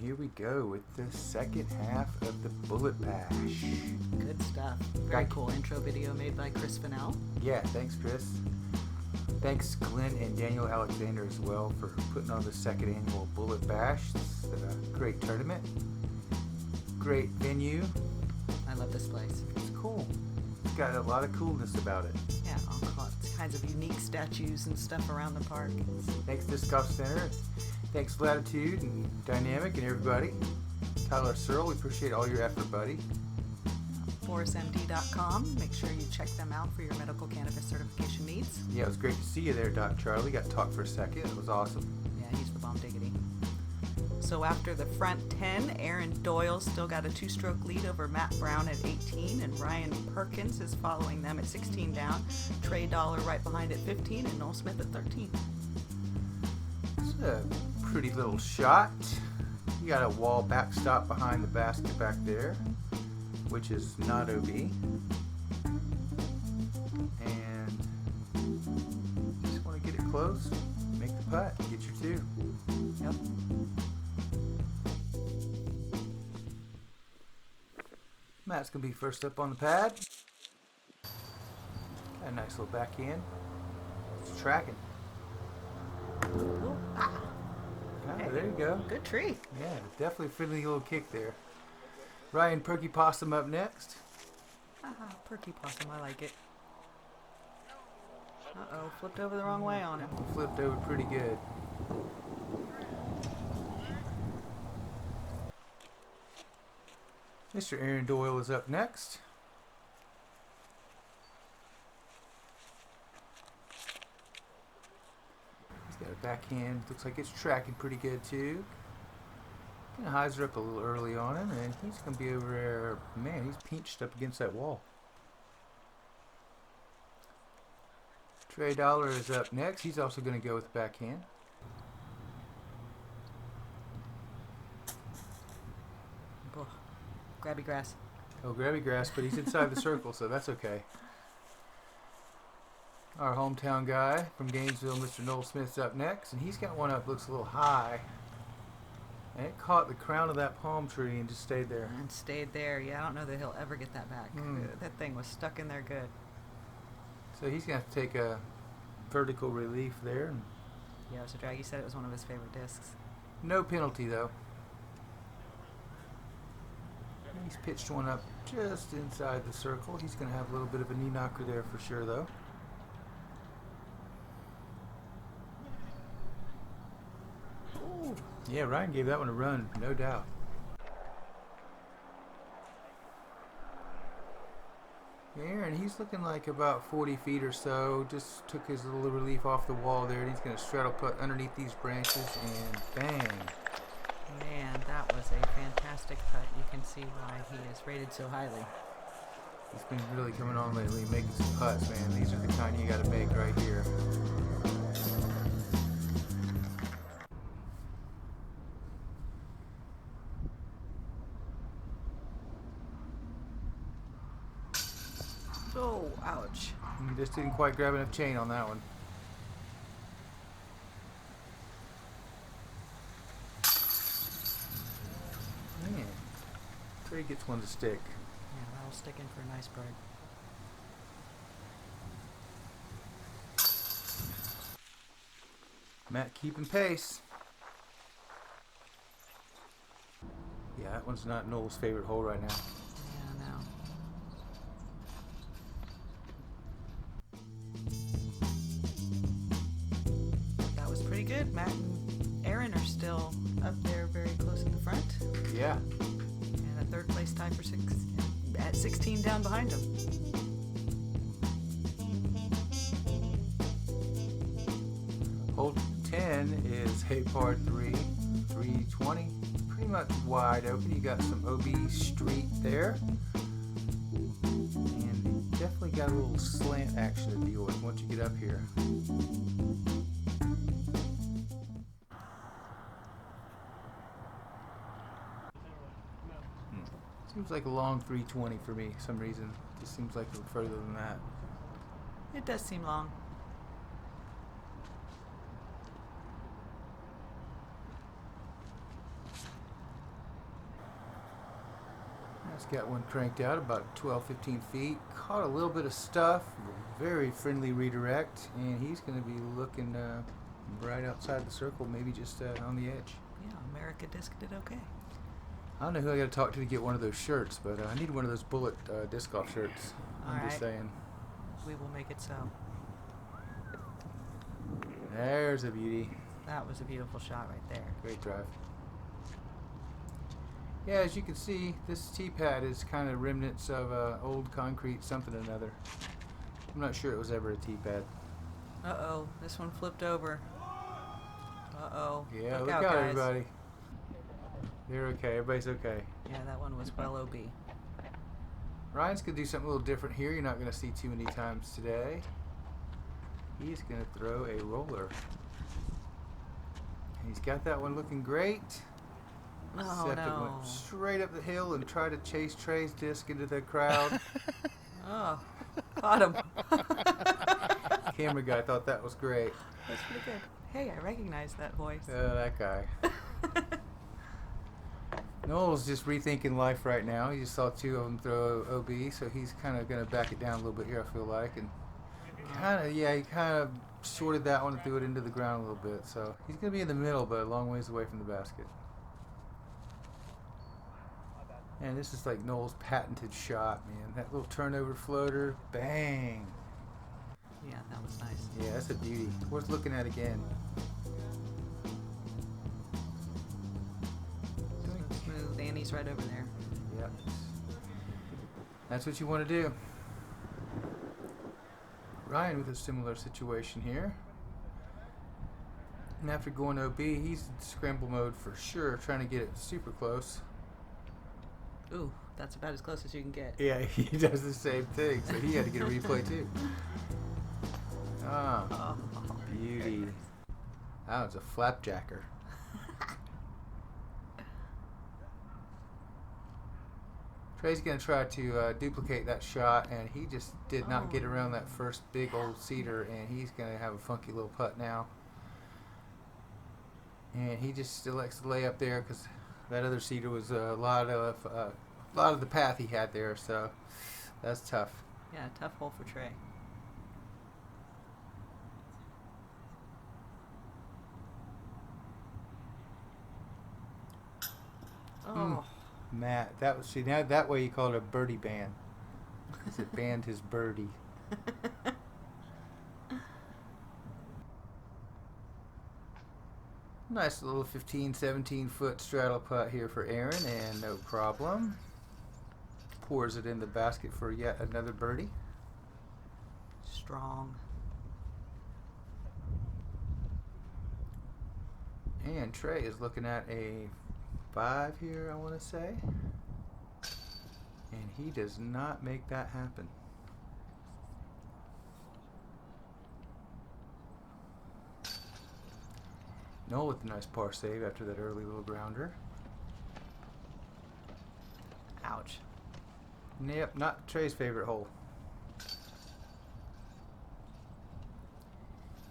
here we go with the second half of the Bullet Bash. Good stuff. Very cool intro video made by Chris Fennell. Yeah, thanks Chris. Thanks Glenn and Daniel Alexander as well for putting on the second annual Bullet Bash. It's a great tournament. Great venue. I love this place. It's cool. It's got a lot of coolness about it. Yeah, all kinds of unique statues and stuff around the park. Thanks Disc Golf Center. Thanks Latitude and Dynamic and everybody. Tyler Searle, we appreciate all your effort, buddy. ForestMD.com. Make sure you check them out for your medical cannabis certification needs. Yeah, it was great to see you there, Doc Charlie. Got to talk for a second. It was awesome. Yeah, he's the bomb diggity. So after the front 10, Aaron Doyle still got a 2-stroke lead over Matt Brown at 18, and Ryan Perkins is following them at 16 down. Trey right behind at 15, and Noel Smith at 13. It's a pretty little shot. You got a wall backstop behind the basket back there, which is not OB. And just want to get it close, make the putt, get your two. Yep. Matt's going to be first up on the pad. Got a nice little backhand. It's tracking. Hey, there you go. Good tree. Yeah, definitely a friendly little kick there. Ryan Perky Possum up next. Perky Possum, I like it. Uh-oh, flipped over the wrong way on him. Flipped over pretty good. Mr. Aaron Doyle is up next. He's got a backhand. Looks like it's tracking pretty good too. Kind of highs her up a little early on him, and he's going to be over there. Man, he's pinched up against that wall. Trey is up next. He's also going to go with the backhand. Grabby grass. Oh, grabby grass, but he's inside the circle, so that's okay. Our hometown guy from Gainesville, Mr. Noel Smith's up next, and he's got one up, looks a little high. And it caught the crown of that palm tree and just stayed there. And stayed there. Yeah, I don't know that he'll ever get that back. That thing was stuck in there good. So he's going to have to take a vertical relief there. Yeah, so Draggy said it was one of his favorite discs. No penalty, though. He's pitched one up just inside the circle. He's going to have a little bit of a knee knocker there for sure, though. Ooh. Yeah, Ryan gave that one a run, no doubt. Aaron, he's looking like about 40 feet or so. Just took his little relief off the wall there, and he's going to straddle putt underneath these branches, and bang. Man, that was a fantastic putt. You can see why he is rated so highly. He's been really coming on lately, making some putts, man. These are the kind you got to make right here. Oh, ouch. You just didn't quite grab enough chain on that one. Man, Trey gets one to stick. Yeah, that'll stick in for a nice bird. Matt keeping pace. Yeah, that one's not Noel's favorite hole right now. Yeah, no. That was pretty good. Matt and Aaron are still up there very close in the front. Yeah. And a third place tie for at 16 down behind him. Hole 10 is a par 3, 320. Pretty much wide open. You got some OB street there. And you definitely got a little slant action to deal with once you get up here. Seems like a long 320 for me for some reason. Just seems like a little further than that. It does seem long. He's got one cranked out about 12, 15 feet. Caught a little bit of stuff. Very friendly redirect. And he's going to be looking right outside the circle, maybe just on the edge. Yeah, America Disc did okay. I don't know who I got to talk to get one of those shirts, but I need one of those bullet disc golf shirts. I'm just saying. We will make it so. There's a beauty. That was a beautiful shot right there. Great drive. Yeah, as you can see, this tee pad is kind of remnants of old concrete something or another. I'm not sure it was ever a tee pad. Uh-oh, this one flipped over. Uh-oh. Yeah, look out, out guys. everybody. They're okay. Everybody's okay. Yeah, that one was well OB. Ryan's going to do something a little different here. You're not going to see too many times today. He's going to throw a roller. He's got that one looking great. Oh, Except it went straight up the hill and tried to chase Trey's disc into the crowd. Oh, caught him. Camera guy thought that was great. That's pretty good. Hey, I recognize that voice. That guy. Noel's just rethinking life right now. He just saw two of them throw OB, so he's kind of going to back it down a little bit here, I feel like. And he kind of shorted that one and threw it into the ground a little bit. So he's going to be in the middle, but a long ways away from the basket. And this is like Noel's patented shot, man. That little turnover floater, bang. Yeah, that was nice. Yeah, that's a beauty. Worth looking at again. Smooth. Annie's right over there. Yep. That's what you want to do. Ryan with a similar situation here. And after going OB, he's in scramble mode for sure, trying to get it super close. Ooh, that's about as close as you can get. Yeah, he does the same thing, so he had to get a replay too. Ah, beauty. That was a flapjacker. Trey's going to try to duplicate that shot, and he just did not get around that first big old cedar, and he's going to have a funky little putt now. And he just elects to lay up there because that other cedar was a lot of the path he had there, so that's tough. Yeah, tough hole for Trey. Oh. Matt, that was now that way you call it a birdie ban. It banned his birdie. Nice little 15, 17 foot straddle putt here for Aaron, and no problem. Pours it in the basket for yet another birdie. Strong. And Trey is looking at a 5 here, I want to say. And he does not make that happen. Noel with a nice par save after that early little grounder. Ouch. Yep, not Trey's favorite hole.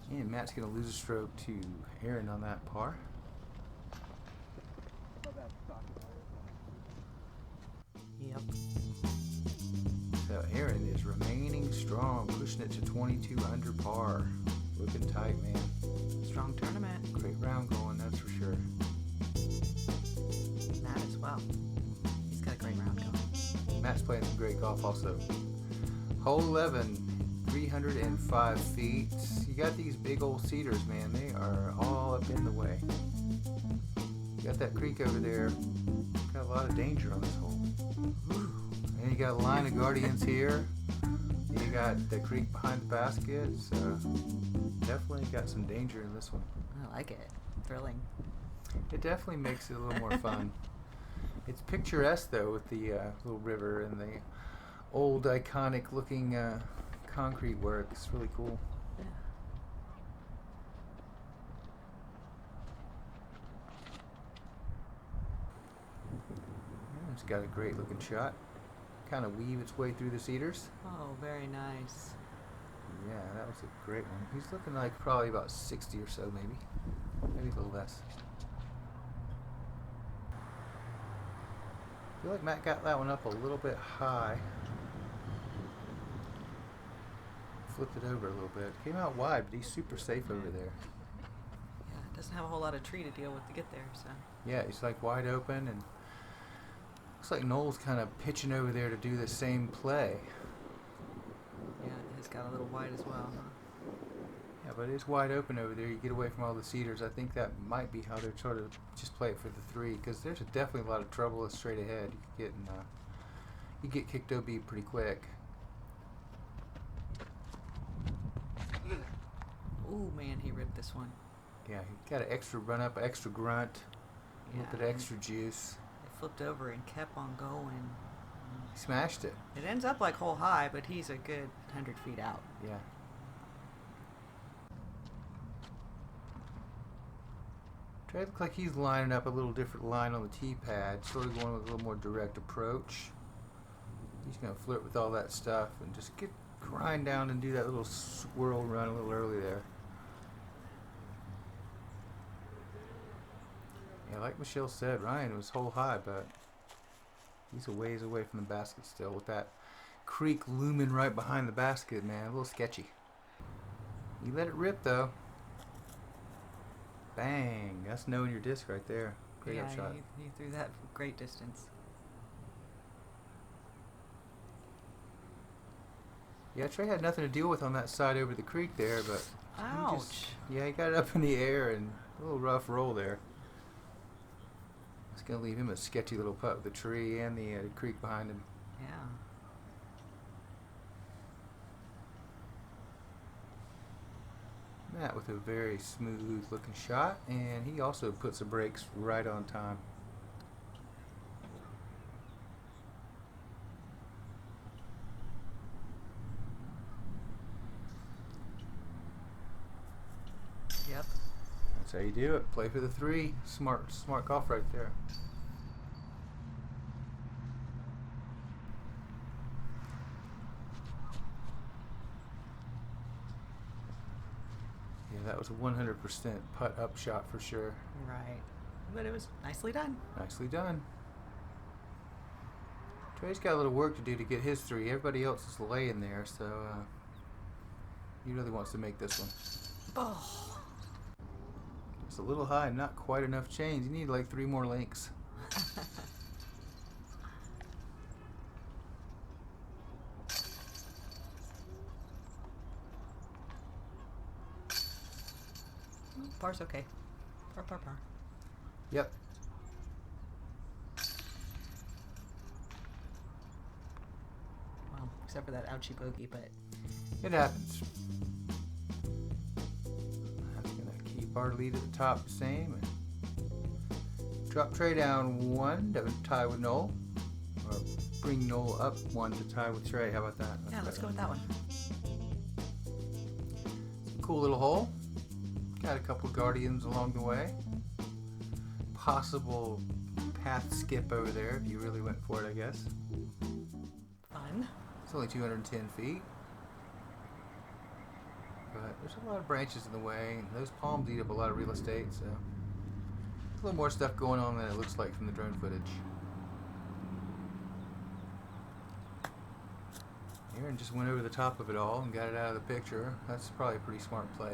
And Matt's going to lose a stroke to Aaron on that par. Yep. So Aaron is remaining strong, pushing it to 22 under par. Looking tight, man. Strong tournament. Great round going, that's for sure. Matt as well. He's got a great round going. Matt's playing some great golf also. Hole 11, 305 feet. You got these big old cedars, man. They are all up in the way. You got that creek over there. Got a lot of danger on this hole. And you got a line of guardians here. You got the creek behind the basket, so definitely got some danger in this one. I like it. Thrilling. It definitely makes it a little more fun. It's picturesque though, with the little river and the old iconic looking concrete work. It's really cool. Yeah. It's got a great looking shot. Kind of weave its way through the cedars. Oh, very nice. Yeah, that was a great one. He's looking like probably about 60 or so, maybe a little less. I feel like Matt got that one up a little bit high. Flipped it over a little bit. Came out wide, but he's super safe over there. Yeah, it doesn't have a whole lot of tree to deal with to get there, so. Yeah, he's like wide open, and looks like Noel's kind of pitching over there to do the same play. Yeah, it's got a little wide as well, huh? Yeah, but it's wide open over there. You get away from all the cedars. I think that might be how they're trying to just play it for the 3, because there's definitely a lot of trouble straight ahead. You get kicked OB pretty quick. Ooh, man, he ripped this one. Yeah, he got an extra run up, extra grunt, a little bit of extra juice. It flipped over and kept on going. He smashed it. It ends up like hole high, but he's a good 100 feet out. Yeah. Trey looks like he's lining up a little different line on the tee pad, sort of going with a little more direct approach. He's going to flirt with all that stuff and just grind down and do that little swirl run a little early there. Yeah, like Michelle said, Ryan was hole high, but he's a ways away from the basket still with that creek looming right behind the basket, man. A little sketchy. You let it rip, though. Bang. That's knowing your disc right there. Great up shot. You threw that from great distance. Yeah, Trey had nothing to deal with on that side over the creek there, but ouch. He got it up in the air and a little rough roll there. It's going to leave him a sketchy little putt with the tree and the creek behind him. Yeah. Matt with a very smooth looking shot, and he also puts the brakes right on time. Yep. That's how you do it. Play for the 3. Smart golf right there. Yeah, that was a 100% putt up shot for sure. Right. But it was nicely done. Nicely done. Trey's got a little work to do to get his 3. Everybody else is laying there, so he really wants to make this one. Oh. It's a little high, not quite enough chains. You need like 3 more links. Par's okay. Par. Yep. Well, except for that ouchie bogey, but It happens. I'm going to keep our lead at the top the same. And drop Trey down 1 to tie with Noel. Or bring Noel up 1 to tie with Trey. How about that? let's go with that one. Cool little hole. Got a couple guardians along the way. Possible path skip over there if you really went for it, I guess. Fun. It's only 210 feet. But there's a lot of branches in the way, and those palms eat up a lot of real estate, so a little more stuff going on than it looks like from the drone footage. Aaron just went over the top of it all and got it out of the picture. That's probably a pretty smart play.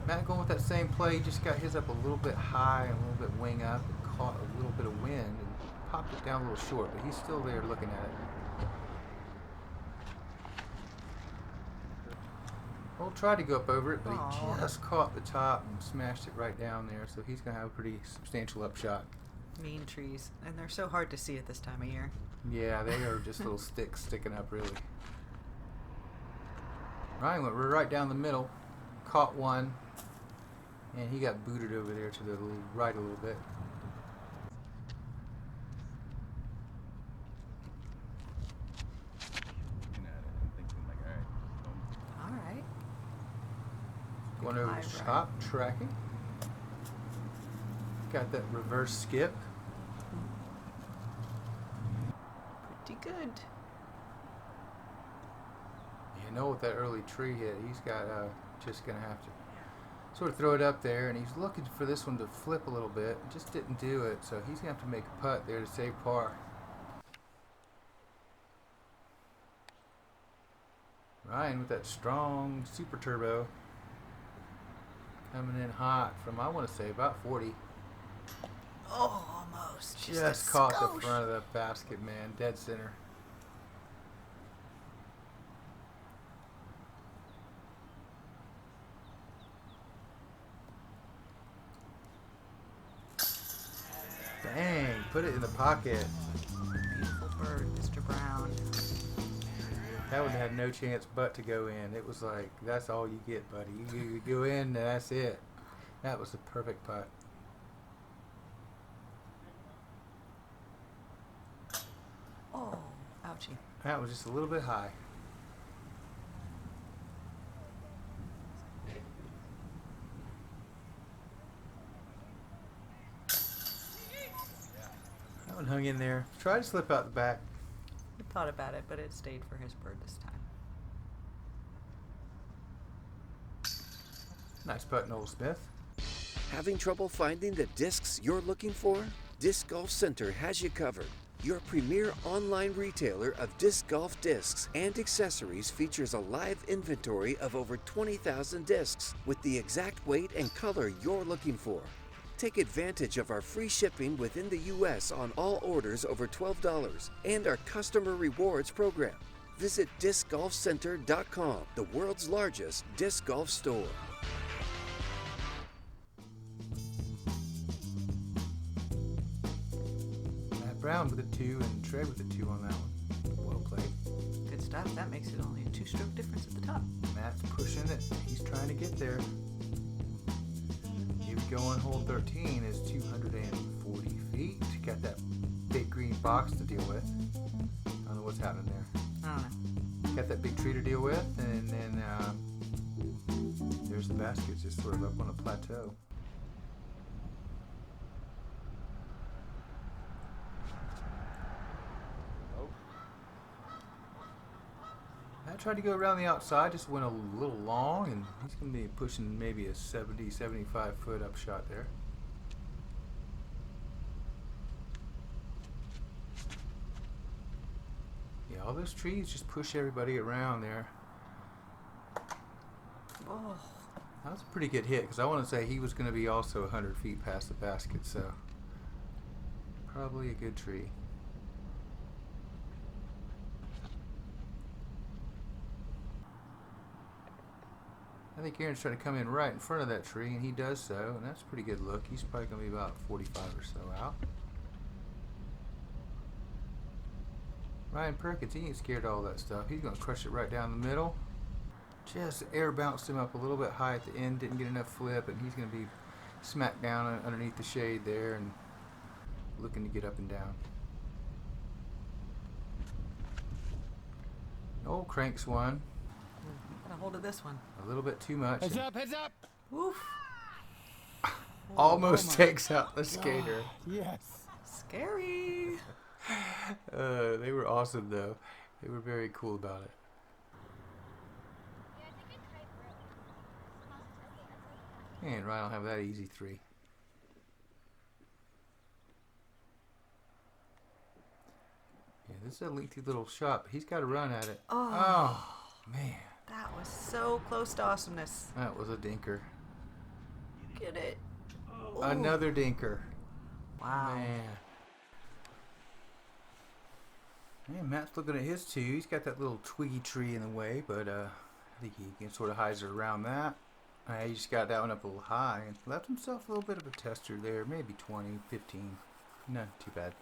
Matt going with that same play, just got his up a little bit high and a little bit wing up and caught a little bit of wind and popped it down a little short, but he's still there looking at it. Well, tried to go up over it, but he just caught the top and smashed it right down there, so he's going to have a pretty substantial upshot. Mean trees. And they're so hard to see at this time of year. Yeah, they are just little sticks sticking up, really. Ryan went right down the middle, caught one, and he got booted over there to the right a little bit. All right. Going over the top, tracking. Got that reverse skip. Pretty good. Yeah, Noel with that early tree hit. He's got just gonna have to sort of throw it up there, and he's looking for this one to flip a little bit. Just didn't do it, so he's gonna have to make a putt there to save par. Ryan with that strong super turbo coming in hot from, I want to say, about 40. Oh, almost. Just caught the front of the basket, man. Dead center. Dang, put it in the pocket. Beautiful bird, Mr. Brown. That one had no chance but to go in. It was like, that's all you get, buddy. You go in, and that's it. That was the perfect putt. Oh, ouchie. That was just a little bit high. That one hung in there. Tried to slip out the back. He thought about it, but it stayed for his bird this time. Nice putt, Noel Smith. Having trouble finding the discs you're looking for? Disc Golf Center has you covered. Your premier online retailer of disc golf discs and accessories features a live inventory of over 20,000 discs with the exact weight and color you're looking for. Take advantage of our free shipping within the U.S. on all orders over $12 and our customer rewards program. Visit discgolfcenter.com, the world's largest disc golf store. Brown with a 2 and Trey with a 2 on that one. Well played. Good stuff. That makes it only a 2-stroke difference at the top. Matt's pushing it. He's trying to get there. Here we go on hole 13 is 240 feet. Got that big green box to deal with. I don't know what's happening there. I don't know. Got that big tree to deal with, and then there's the basket just sort of up on a plateau. I tried to go around the outside, just went a little long, and he's going to be pushing maybe a 70, 75 foot up shot there. Yeah, all those trees just push everybody around there. Oh. That was a pretty good hit, because I want to say he was going to be also 100 feet past the basket, so probably a good tree. I think Aaron's trying to come in right in front of that tree, and he does so, and that's a pretty good look. He's probably going to be about 45 or so out. Ryan Perkins, he ain't scared of all that stuff. He's going to crush it right down the middle. Just air bounced him up a little bit high at the end, didn't get enough flip, and he's going to be smack down underneath the shade there and looking to get up and down. Noel cranks one. Got a hold of this one. A little bit too much. Heads up, heads up! Woof. Almost takes out the skater. Yes. Scary. They were awesome, though. They were very cool about it. And Ryan will have that easy 3. Yeah, this is a lengthy little shot, but he's got to run at it. Oh, man. That was so close to awesomeness. That was a dinker. Get it. Another dinker. Wow. Man, Matt's looking at his 2. He's got that little twiggy tree in the way, but I think he can sort of hyzer around that. He just got that one up a little high and left himself a little bit of a tester there. Maybe 20, 15. Not too bad.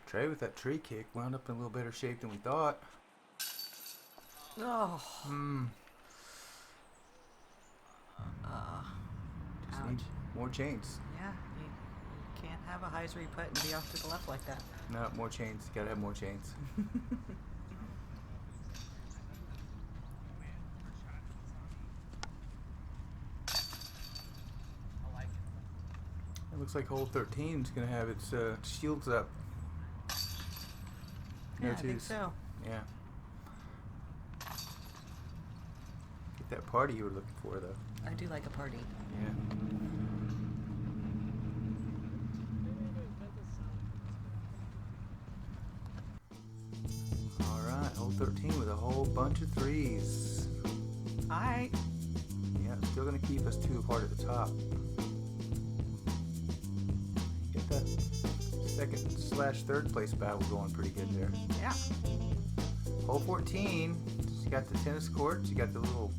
Trey with that tree kick wound up in a little better shape than we thought. Oh. Just Ouch. need more chains. Yeah, you can't have a hyzery putt and be off to the left like that. No, more chains. Gotta have more chains. It looks like hole 13 is going to have its shields up. No Yeah, I twos. think so. Yeah. Get that party you were looking for, though. I do like a party. Yeah. All right, hole 13 with a whole bunch of threes. Alright. Yeah, still gonna keep us 2 apart at the top. Get that second/third place battle going pretty good there. Yeah. Hole 14, you got the tennis courts, you got the little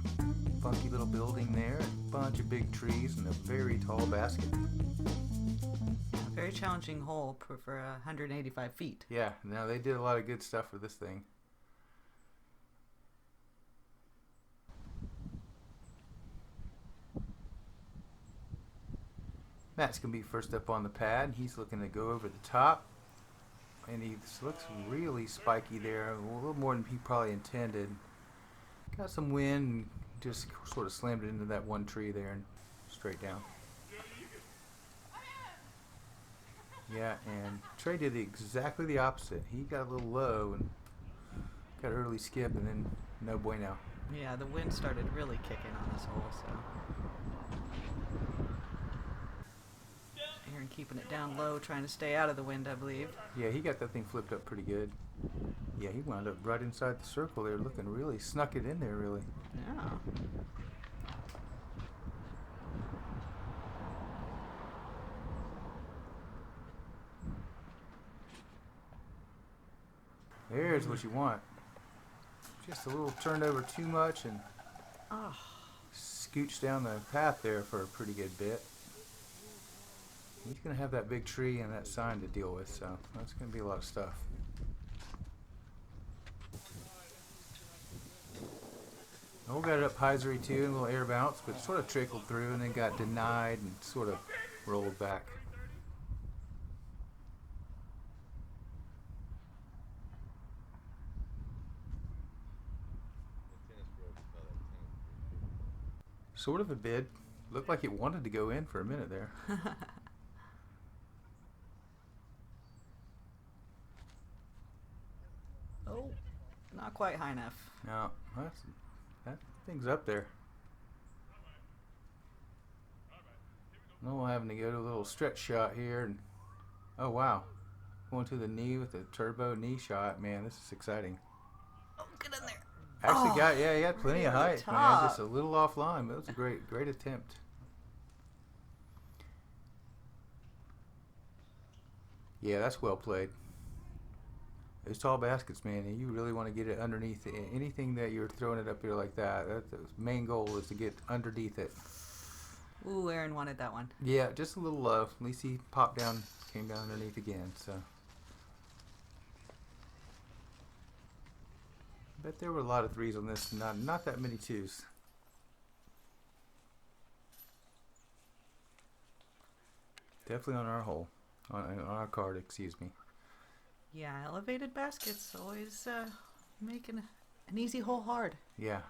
funky little building there, a bunch of big trees, and a very tall basket. A very challenging hole for 185 feet. Yeah, no, they did a lot of good stuff with this thing. Matt's going to be first up on the pad. He's looking to go over the top. And he looks really spiky there, a little more than he probably intended. Got some wind and just sort of slammed it into that one tree there and straight down. Yeah, and Trey did exactly the opposite. He got a little low and got an early skip, and then no bueno. Yeah, the wind started really kicking on this hole, so. Aaron keeping it down low, trying to stay out of the wind, I believe. Yeah, he got that thing flipped up pretty good. Yeah, he wound up right inside the circle there, looking really, snuck it in there, really. Yeah. There's what you want. Just a little turned over too much and Oh, scooched down the path there for a pretty good bit. He's going to have that big tree and that sign to deal with, so that's going to be a lot of stuff. Noel got it up hyzery too, a little air bounce, but sort of trickled through and then got denied and sort of rolled back. Sort of a bid. Looked like it wanted to go in for a minute there. oh, not quite high enough. No, that thing's up there. Noel having to go to a little stretch shot here, and oh wow, going to the knee with a turbo knee shot. Man, this is exciting. Oh, get in there. Actually, Oh, he got plenty of really height, man. top. Just a little offline, but it was a great attempt. Yeah, that's well played. Those tall baskets, man, and you really want to get it underneath anything that you're throwing it up here like that. That's the main goal, is to get underneath it. Ooh, Aaron wanted that one. Yeah, just a little low. At least he popped down, came down underneath again. So, bet there were a lot of threes on this. Not that many twos. Definitely on our hole, on our card. Excuse me. Yeah, elevated baskets always making an easy hole hard. Yeah.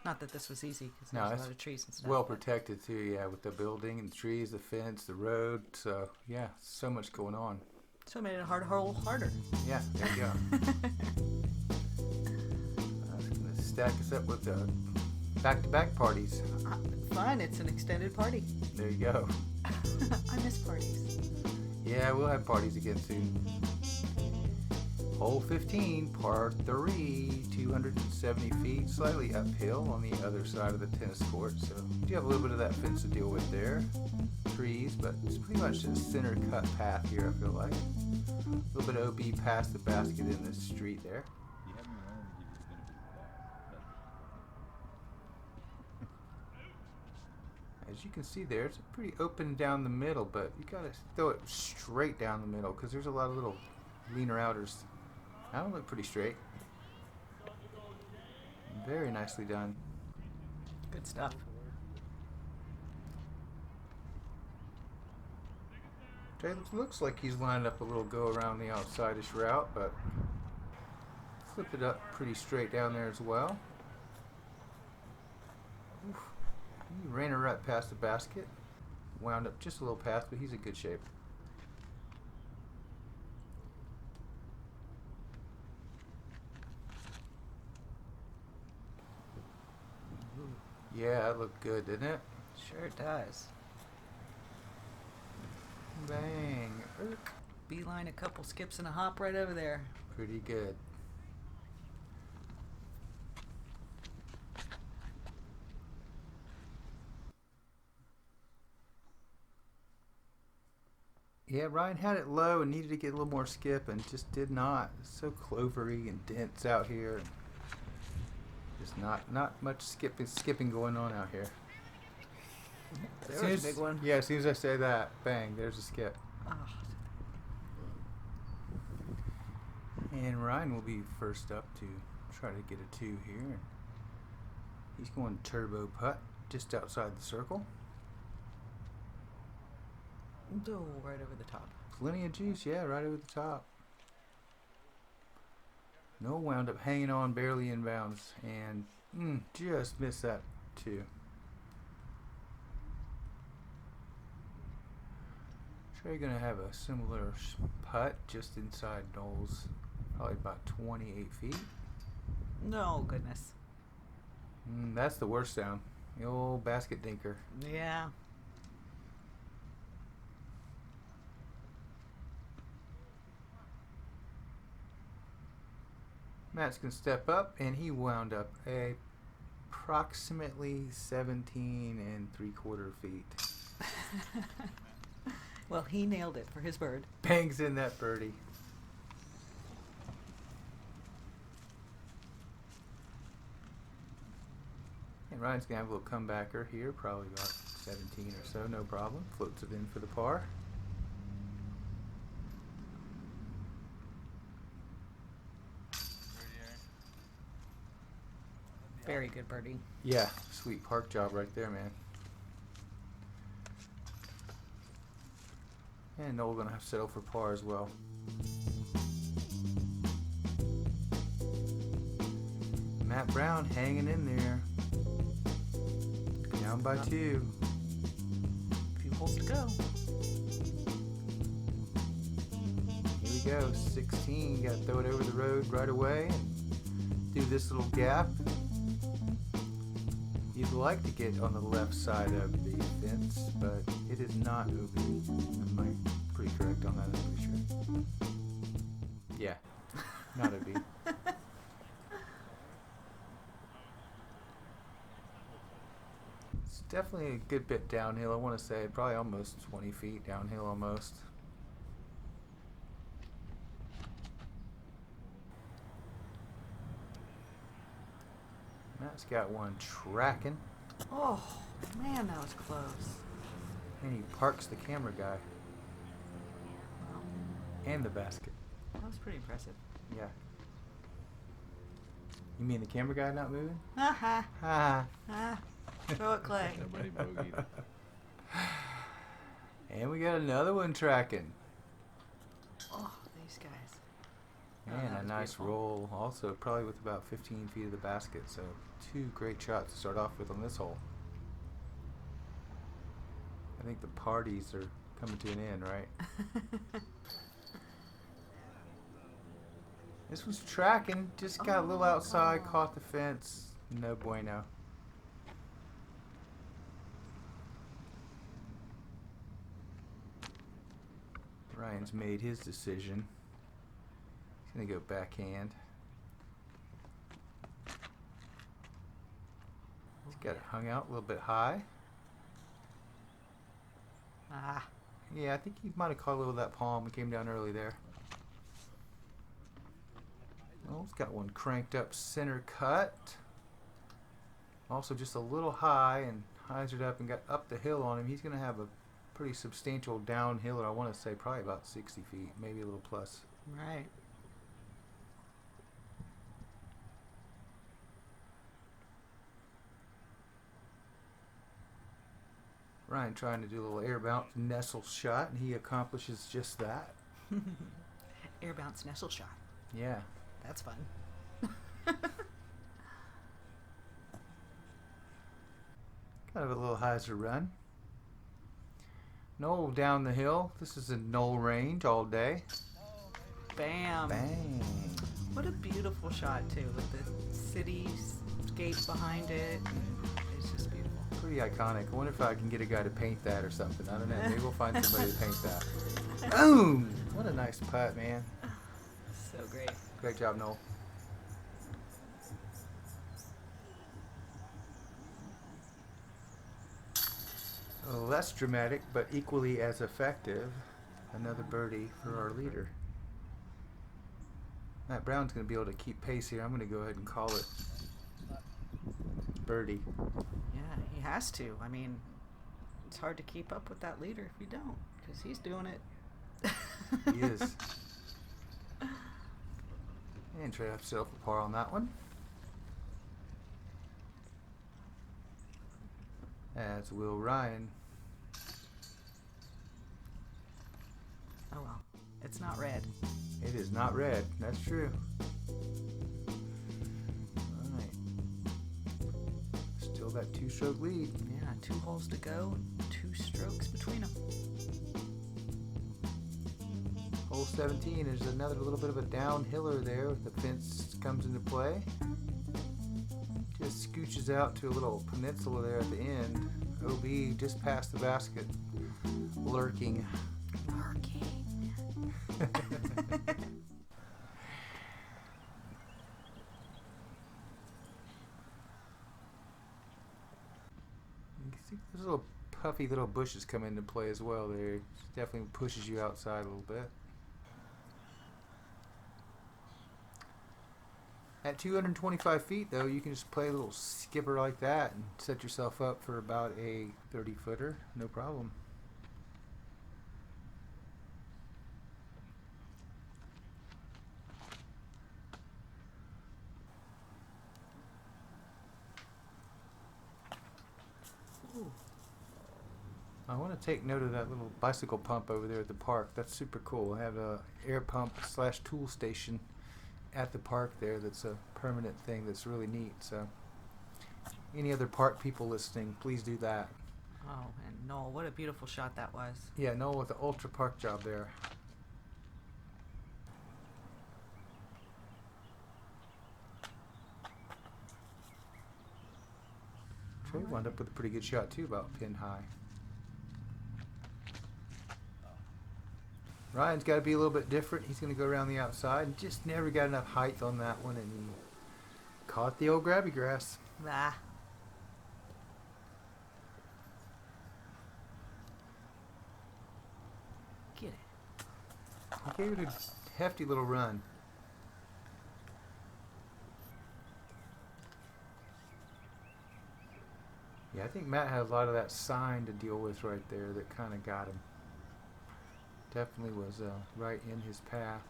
Not that this was easy, because No, there's a it's lot of trees and stuff. Well but- protected too, yeah, with the building and the trees, the fence, the road. So yeah, so much going on. So it made it a hard hole harder. Yeah, there you go. That's gonna stack us up with the back-to-back parties. Fun, it's an extended party. There you go. I miss parties. Yeah, we'll have parties again soon. Hole 15, par 3, 270 feet, slightly uphill on the other side of the tennis court. So you do have a little bit of that fence to deal with there. Trees, but it's pretty much a center cut path here, I feel like. A little bit of OB past the basket in the street there. As you can see there, it's pretty open down the middle, but you gotta throw it straight down the middle because there's a lot of little leaner outers. That'll look pretty straight. Very nicely done. Good stuff. Trey looks like he's lined up a little go around the outside-ish route, but flip it up pretty straight down there as well. Oof. He ran her right past the basket. Wound up just a little past, but he's in good shape. Yeah, that looked good, didn't it? Sure does. Bang. Erk. Beeline a couple skips and a hop right over there. Pretty good. Yeah, Ryan had it low and needed to get a little more skip and just did not. It's so clovery and dense out here. Just not much skipping going on out here. There was a big one. Yeah, as soon as I say that, bang, there's a skip. Oh. And Ryan will be first up to try to get a 2 here. He's going turbo putt just outside the circle. Oh, right over the top. Plenty of juice, yeah, right over the top. Noel wound up hanging on barely inbounds and just missed that 2. Trey gonna have a similar putt just inside Noel's, probably about 28 feet. No, goodness. That's the worst sound. The old basket dinker. Yeah. Matt's gonna step up, and he wound up approximately 17 3/4 feet. Well, he nailed it for his bird. Bangs in that birdie. And Ryan's gonna have a little comebacker here, probably about 17 or so, no problem. Floats it in for the par. Very good birdie. Yeah, sweet park job right there, man. And Noel gonna have to settle for par as well. Matt Brown hanging in there. Down by 2. A few holes to go. Here we go, 16. Got to throw it over the road right away and do this little gap. You'd like to get on the left side of the fence, but it is not OB. Am I pretty correct on that? I'm pretty sure. Yeah, not OB. It's definitely a good bit downhill. I want to say probably almost 20 feet downhill almost. Matt's got one tracking. Oh, man, that was close. And he parks the camera guy. Well, And the basket. that was pretty impressive. Yeah. You mean the camera guy not moving? Ha ha. Ha. Ah. Throw it, Clay. Nobody bogeyed. And we got another one tracking. Oh, these guys. Oh, And that a was nice beautiful. roll. Also, probably with about 15 feet of the basket. So, 2 great shots to start off with on this hole. I think the parties are coming to an end, right? This was tracking. Just got a little outside, caught the fence. No bueno. Ryan's made his decision. He's going to go backhand. He's got it hung out a little bit high. Ah. Yeah, I think he might have caught a little of that palm and came down early there. Well, he's got one cranked up center cut. Also just a little high, and hyzered up and got up the hill on him. He's going to have a pretty substantial downhill, I want to say probably about 60 feet, maybe a little plus. Right. Ryan trying to do a little air bounce nestle shot, and he accomplishes just that. Air bounce nestle shot. Yeah. That's fun. Kind of a little hyzer run. Noel down the hill. This is a Noel range all day. Bam. Bang. What a beautiful shot, too, with the cityscape behind it. There's It's just beautiful. Pretty iconic. I wonder if I can get a guy to paint that or something. I don't know. Maybe we'll find somebody to paint that. Boom! What a nice putt, man. So great. Great job, Noel. Less dramatic, but equally as effective. Another birdie for our leader. Matt Brown's going to be able to keep pace here. I'm going to go ahead and call it birdie. Yeah, he has to. I mean, it's hard to keep up with that leader if you don't, because he's doing it. He is. And Trey himself a par on that one. That's Will Ryan. Oh well, it's not red. It is not red. That's true. Alright. Still that 2-stroke lead. Yeah, 2 holes to go, 2 strokes between them. Hole 17 is another little bit of a downhiller there. The fence comes into play. Just scooches out to a little peninsula there at the end. OB just past the basket. Lurking. You can see those little puffy little bushes come into play as well there. It definitely pushes you outside a little bit. At 225 feet though, you can just play a little skipper like that and set yourself up for about a 30-footer, no problem. I want to take note of that little bicycle pump over there at the park. That's super cool. I have a air pump / tool station at the park there. That's a permanent thing that's really neat. So any other park people listening, please do that. Oh, and Noel, what a beautiful shot that was. Yeah, Noel with the ultra park job there. Trey wound up with a pretty good shot too, about pin high. Ryan's got to be a little bit different. He's going to go around the outside and just never got enough height on that one, and he caught the old grabby grass. Ah. Get it. He gave it a hefty little run. Yeah, I think Matt had a lot of that sign to deal with right there that kind of got him. Definitely was right in his path.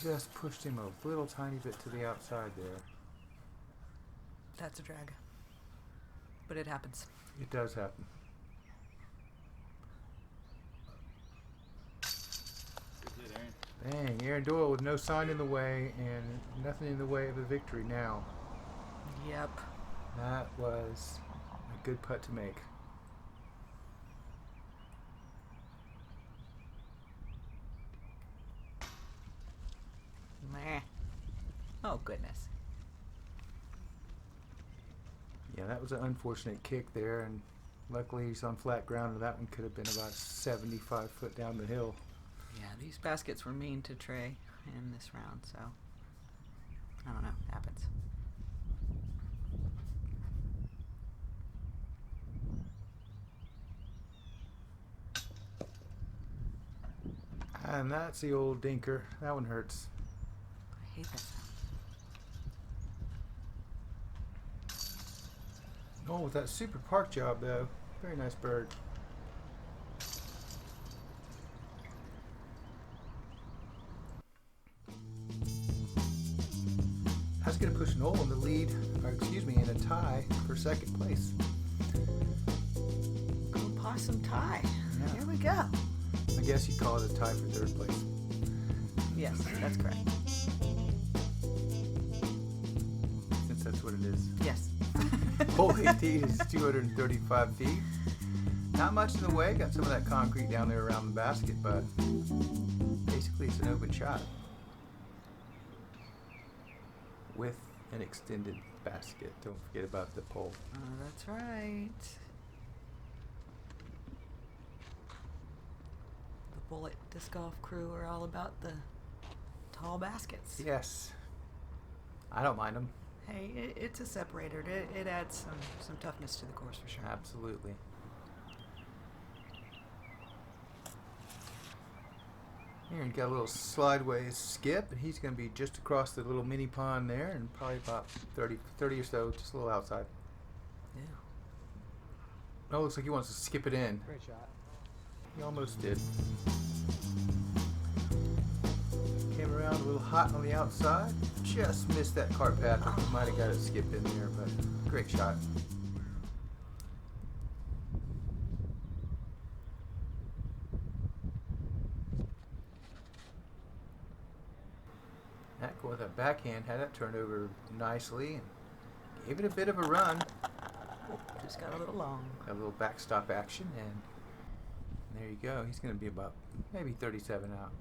Just pushed him a little tiny bit to the outside there. That's a drag. But it happens. It does happen. Dang, Aaron Doyle with no sign in the way and nothing in the way of a victory now. Yep. That was a good putt to make. Meh. Oh, goodness. Yeah, that was an unfortunate kick there, and luckily he's on flat ground, and that one could have been about 75 foot down the hill. Yeah, these baskets were mean to Trey in this round, so I don't know. Happens. And that's the old dinker. That one hurts. I hate that sound. Oh, with that super park job, though. Very nice bird. That's going to push Noel in the lead, or excuse me, in a tie for second place. Go possum tie. Yeah. Here we go. I guess you'd call it a tie for third place. Yes, that's correct. Since that's what it is. Yes. Hole 18 is 235 feet. Not much in the way. Got some of that concrete down there around the basket, but basically it's an open shot. with an extended basket. Don't forget about the pole. That's right. The Bullet Disc Golf crew are all about the tall baskets. Yes. I don't mind them. Hey, it's a separator. It adds some toughness to the course for sure. Absolutely. Here, you got a little slideways skip, and he's going to be just across the little mini pond there, and probably about 30 or so, just a little outside. Yeah. Oh, looks like he wants to skip it in. Great shot. He almost did. Came around a little hot on the outside. Just missed that cart path. He might have got it skipped in there, but great shot. That going with that backhand had that turned over nicely and gave it a bit of a run. Just got a little long. Got a little backstop action, and there you go. He's going to be about maybe 37 out.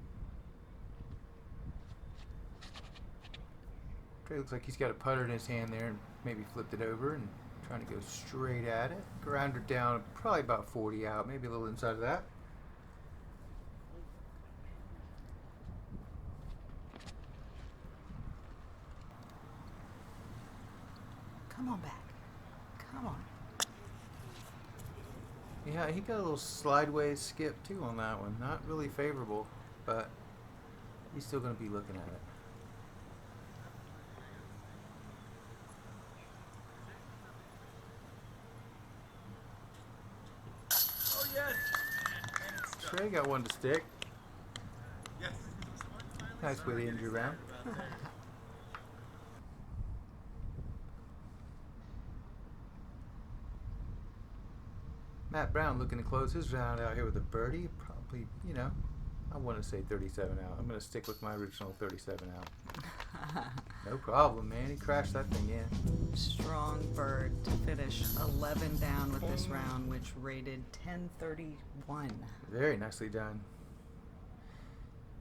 Trey looks like he's got a putter in his hand there and maybe flipped it over and trying to go straight at it. Grounded down probably about 40 out, maybe a little inside of that. Come on back. Come on. Yeah, he got a little slideways skip too on that one. Not really favorable, but he's still going to be looking at it. Oh yes! Trey got one to stick. Yes. Nice way to end your round. Matt Brown looking to close his round out here with a birdie. Probably, you know, I want to say 37 out. I'm going to stick with my original 37 out. No problem, man. He crashed that thing in. Strong bird to finish 11 down with this round, which rated 1031. Very nicely done.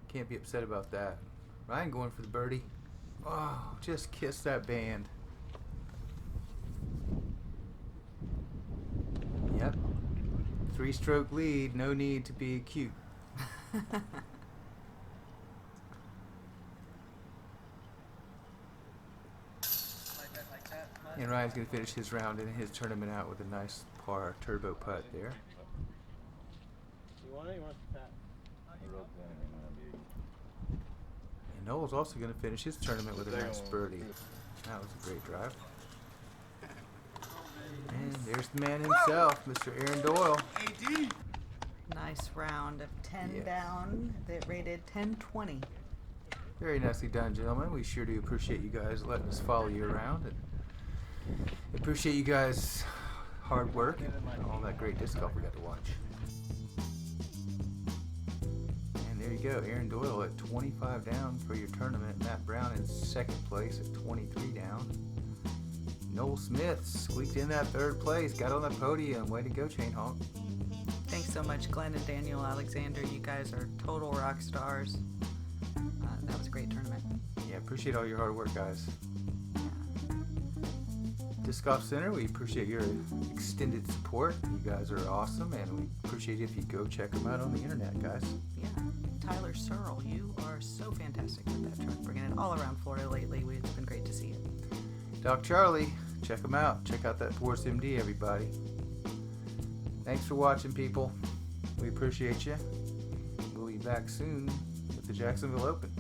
Can't be upset about that. Ryan going for the birdie. Oh, just kissed that band. Yep. 3-stroke lead. No need to be cute. And Ryan's going to finish his round in his tournament out with a nice par turbo putt there. You want it? You want that? And Noel's also going to finish his tournament with a nice birdie. That was a great drive. And there's the man himself, Mr. Aaron Doyle. AD. Nice round of 10 Yes. down that rated 1020. Very nicely done, gentlemen. We sure do appreciate you guys letting us follow you around, and appreciate you guys' hard work and all that great disc golf we got to watch. And there you go, Aaron Doyle at 25 down for your tournament. Matt Brown in second place at 23 down. Noel Smith squeaked in that third place, got on the podium. Way to go, Chain Hawk. Thanks so much, Glenn and Daniel Alexander. You guys are total rock stars. That was a great tournament. Yeah, appreciate all your hard work, guys. Disc Golf Center, we appreciate your extended support. You guys are awesome, and we appreciate it if you go check them out on the internet, guys. Yeah, Tyler Searle, you are so fantastic with that truck, bringing it all around Florida lately. It's been great to see it. Doc Charlie, check them out. Check out that Force MD, everybody. Thanks for watching, people. We appreciate you. We'll be back soon with the Jacksonville Open.